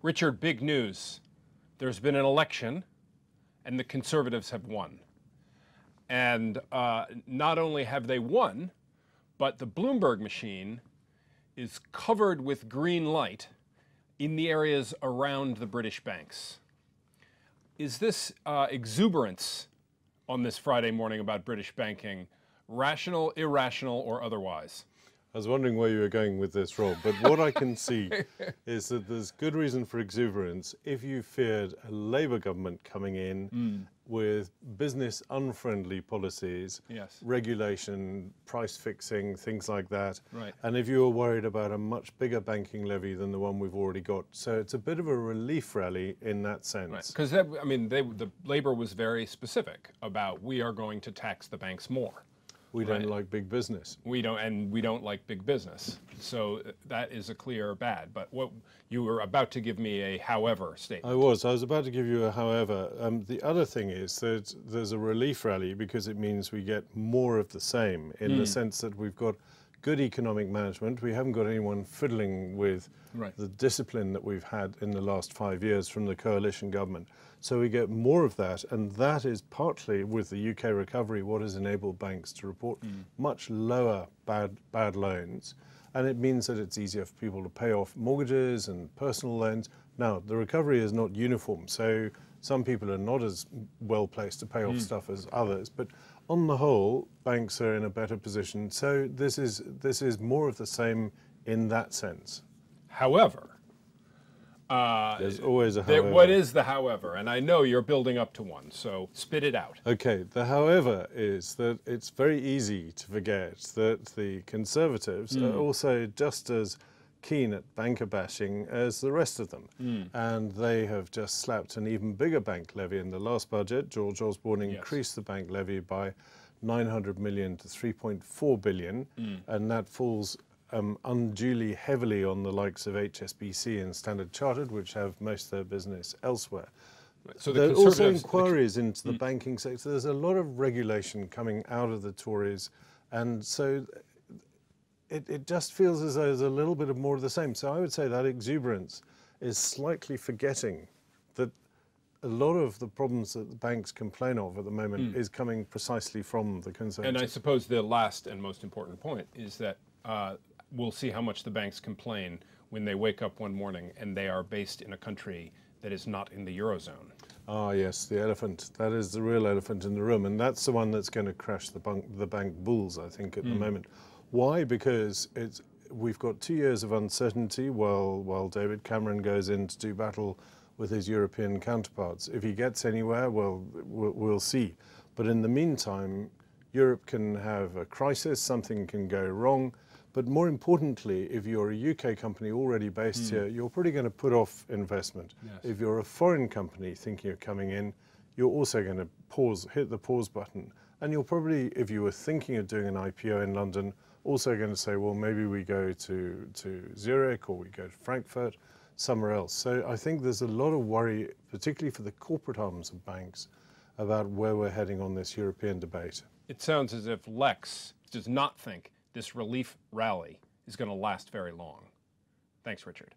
Richard, big news. There's been an election, and the Conservatives have won. And not only have they won, but the Bloomberg machine is covered with green light in the areas around the British banks. Is this exuberance on this Friday morning about British banking rational, irrational, or otherwise? I was wondering where you were going with this, Rob, but what I can see is that there's good reason for exuberance if you feared a Labour government coming in with business unfriendly policies, Yes. regulation, price fixing, things like that. Right. And if you were worried about a much bigger banking levy than the one we've already got. So it's a bit of a relief rally in that sense. Because, the Labour was very specific about we are going to tax the banks more. We don't like big business. We don't like big business. So that is a clear bad. But what you were about to give me a however statement. I was about to give you a however. The other thing is that there's a relief rally because it means we get more of the same in the sense that we've got good economic management. We haven't got anyone fiddling with the discipline that we've had in the last 5 years from the coalition government. So we get more of that, and that is partly with the UK recovery what has enabled banks to report much lower bad loans, and it means that it's easier for people to pay off mortgages and personal loans. Now, the recovery is not uniform, so some people are not as well placed to pay off stuff as others, but on the whole, banks are in a better position. So this is more of the same in that sense. However, there's always a however. What is the however? And I know you're building up to one, so spit it out. Okay, the however is that it's very easy to forget that the Conservatives are also just as keen at banker bashing as the rest of them. And they have just slapped an even bigger bank levy in the last budget. George Osborne increased the bank levy by 900 million to 3.4 billion, and that falls unduly heavily on the likes of HSBC and Standard Chartered, which have most of their business elsewhere. So there are also inquiries into the banking sector. There's a lot of regulation coming out of the Tories, and so it just feels as though there's a little bit of more of the same. So I would say that exuberance is slightly forgetting that a lot of the problems that the banks complain of at the moment is coming precisely from the Conservatives. And I suppose the last and most important point is that we'll see how much the banks complain when they wake up one morning and they are based in a country that is not in the Eurozone. Ah, yes, the elephant. That is the real elephant in the room, and that's the one that's going to crash the bank bulls, I think, at the moment. Why? Because we've got 2 years of uncertainty while David Cameron goes in to do battle with his European counterparts. If he gets anywhere, well, we'll see. But in the meantime, Europe can have a crisis, something can go wrong. But more importantly, if you're a UK company already based here, you're probably going to put off investment. Yes. If you're a foreign company thinking of coming in, you're also going to hit the pause button. And you're probably, if you were thinking of doing an IPO in London, also going to say, well, maybe we go to Zurich or we go to Frankfurt, somewhere else. So I think there's a lot of worry, particularly for the corporate arms of banks, about where we're heading on this European debate. It sounds as if Lex does not think this relief rally is going to last very long. Thanks, Richard.